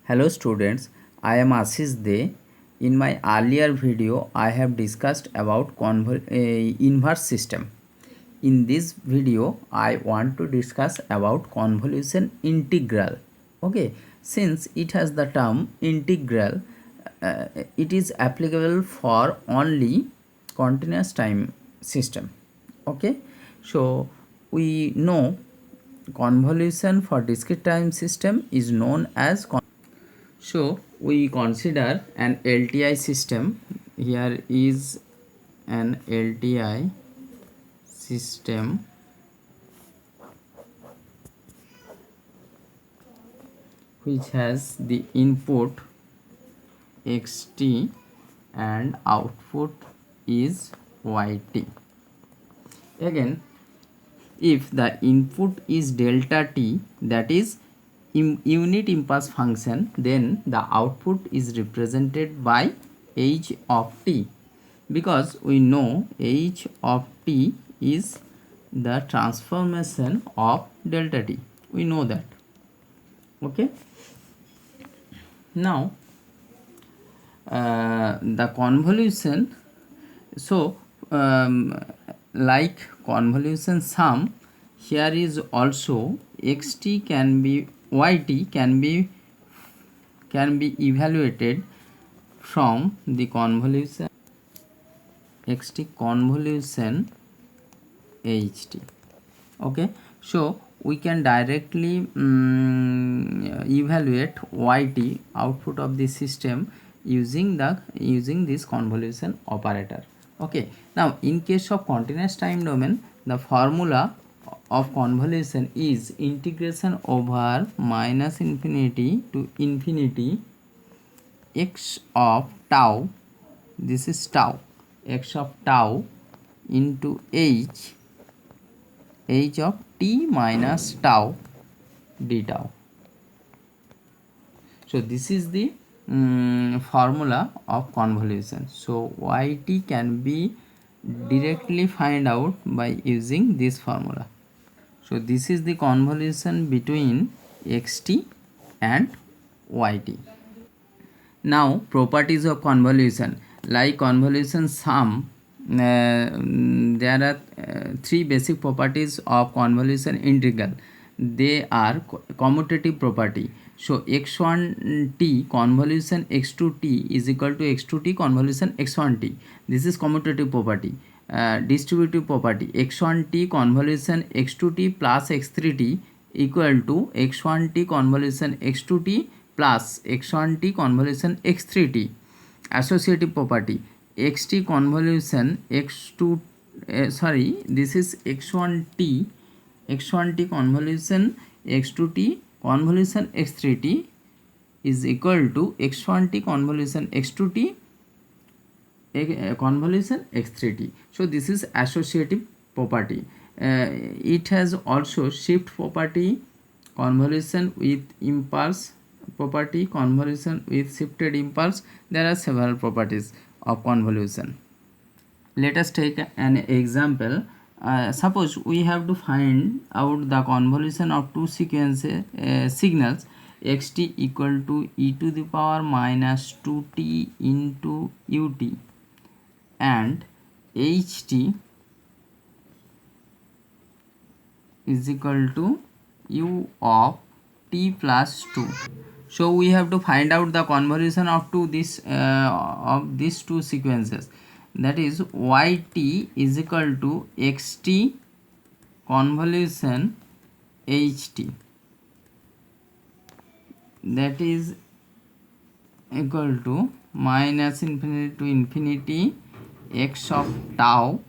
Hello students, I am Ashish De. In my earlier video, I have discussed about inverse system. In this video, I want to discuss about convolution integral. Okay, since it has the term integral, it is applicable for only continuous time system. Okay, so we know convolution for discrete time system is known as so we consider an LTI system. Here is an LTI system which has the input xt and output is yt. Again, if the input is delta t, that is unit impulse function, then the output is represented by h of t, because we know h of t is the transformation of delta t. We know that. Okay. Now the convolution, so like convolution sum, here is also xt can be yt can be evaluated from the convolution xt convolution ht. Okay, so we can directly evaluate yt, output of the system, using this convolution operator. Okay, now in case of continuous time domain, the formula of convolution is integration over minus infinity to infinity x of tau, this is tau, x of tau into h of t minus tau d tau. So this is the formula of convolution. So yt can be directly find out by using this formula. So this is the convolution between xt and yt. Now properties of convolution, like convolution sum, there are three basic properties of convolution integral. They are commutative property. So x1t convolution x2t is equal to x2t convolution x1t. This is commutative property. Distributive property, x1t convolution x2t plus x3t equal to x1t convolution x2t plus x1t convolution x3t. Associative property, xt convolution x2 this is x1t convolution x2t convolution x3t is equal to x1t convolution x2t convolution x3t. So this is associative property. It has also shift property, convolution with impulse property, convolution with shifted impulse. There are several properties of convolution. Let us take an example. Suppose we have to find out the convolution of two sequences signals xt equal to e to the power minus 2t into ut and ht is equal to u of t plus 2. So we have to find out the convolution of these two sequences, that is yt is equal to xt convolution ht, that is equal to minus infinity to infinity x of tau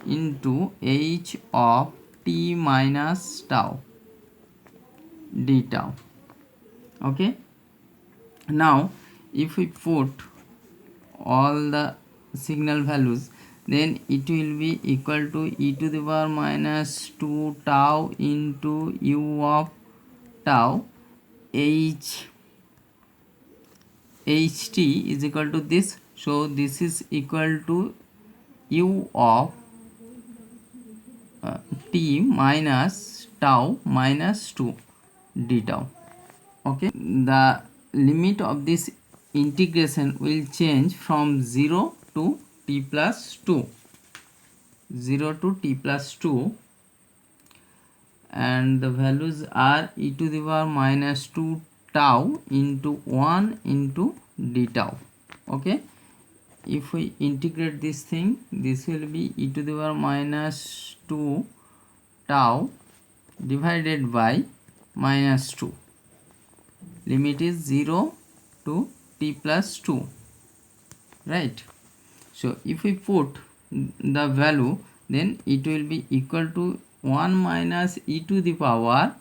into h of t minus tau d tau. Okay, now if we put all the signal values, then it will be equal to e to the power minus 2 tau into u of tau ht is equal to this. So this is equal to u of t minus tau minus 2 d tau. Okay, the limit of this integration will change from 0 to t plus 2, 0 to t plus 2, and the values are e to the power minus 2 tau into 1 into d tau. Okay, if we integrate this thing, this will be e to the power minus 2 tau divided by minus 2. Limit is 0 to t plus 2, right? So if we put the value, then it will be equal to 1 minus e to the power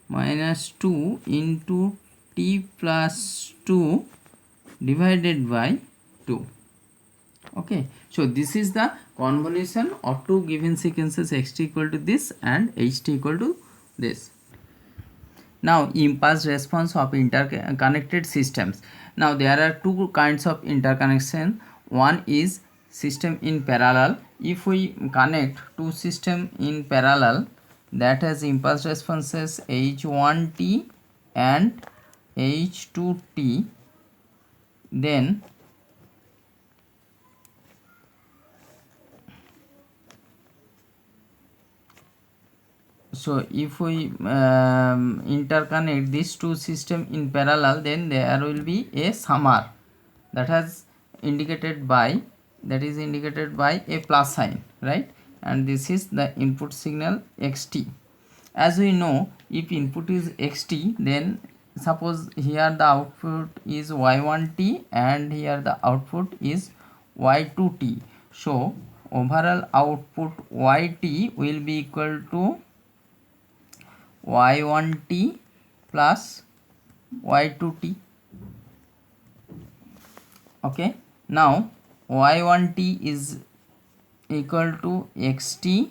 minus 2 into t plus 2 divided by 2. Okay, so this is the convolution of two given sequences xt equal to this and ht equal to this. Now, impulse response of interconnected systems. Now there are two kinds of interconnection. One is system in parallel. If we connect two systems in parallel, that has impulse responses h1t and h2t, then so if we interconnect these two systems in parallel, then there will be a summer that has indicated by, that is indicated by a plus sign, right? And this is the input signal xt. As we know, if input is xt, then suppose here the output is y1t and here the output is y2t. So overall output yt will be equal to y1t plus y2t. Okay, now y1t is equal to xt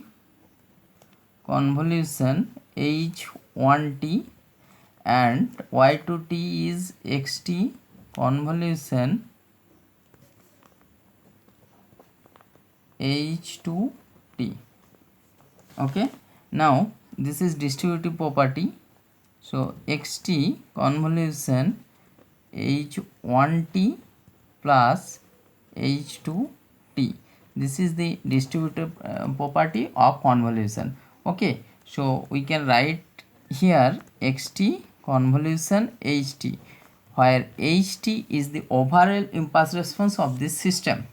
convolution h1t and y2t is xt convolution h2t. Okay, now this is distributive property. So xt convolution h1t plus h2t. This is the distributive property of convolution. Okay, so we can write here xt convolution ht, where ht is the overall impulse response of this system,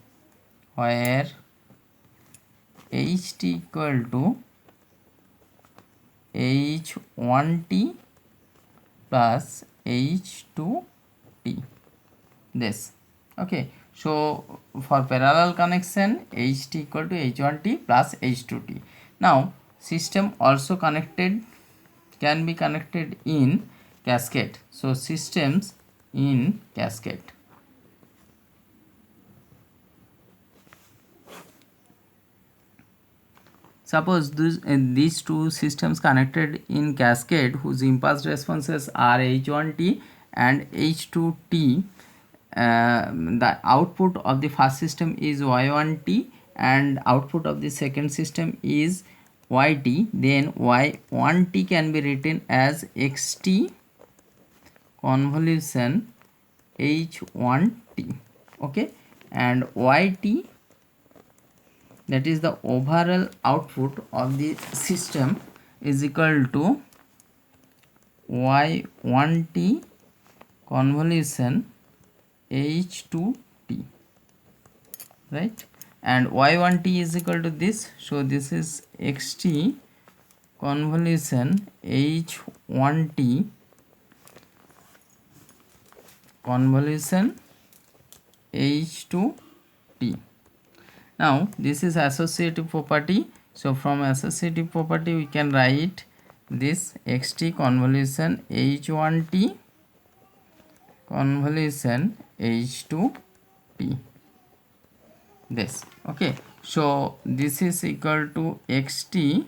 where ht equal to h1t plus h2t, this. Okay, so for parallel connection ht equal to h1t plus h2t. Now system also connected, can be connected in cascade. So systems in cascade. Suppose these two systems connected in cascade whose impulse responses are h1t and h2t. The output of the first system is y1t and output of the second system is yt. Then y1t can be written as xt convolution h1t. Okay, and yt, that is the overall output of the system, is equal to y1t convolution h2t, right? And y1t is equal to this, so this is xt convolution h1t convolution h2t. Now this is associative property. So from associative property we can write this xt convolution h1t convolution h2t, this. Okay, so this is equal to xt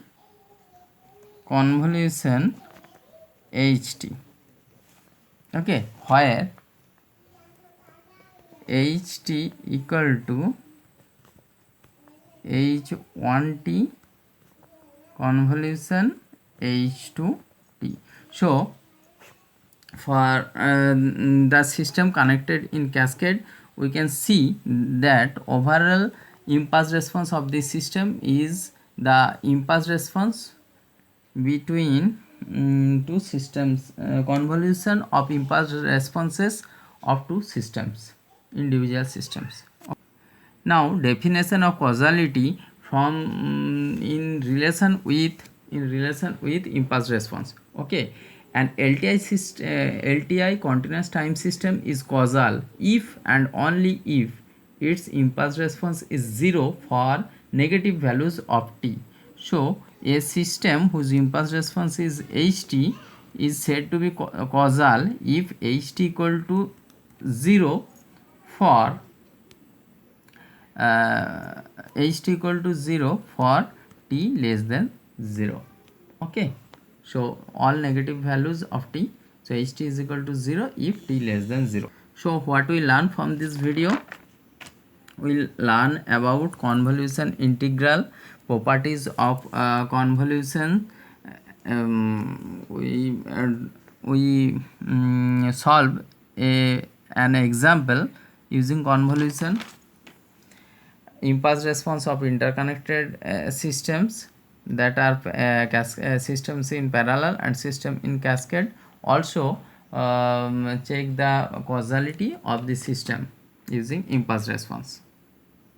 convolution ht. Okay, where ht equal to h1t convolution h2t. So for the system connected in cascade, we can see that overall impulse response of this system is the impulse response between two systems, convolution of impulse responses of two systems, individual systems. Now definition of causality from in relation with impulse response. Okay, an LTI continuous time system is causal if and only if its impulse response is 0 for negative values of t. So a system whose impulse response is ht is said to be causal if ht equal to 0 for ht equal to 0 for t less than 0. Okay, so all negative values of t, so ht is equal to 0 if t less than 0. So what we learn from this video, we'll learn about convolution integral, properties of convolution. We solve an example using convolution, impulse response of interconnected systems, that are systems in parallel and system in cascade. Also check the causality of the system using impulse response.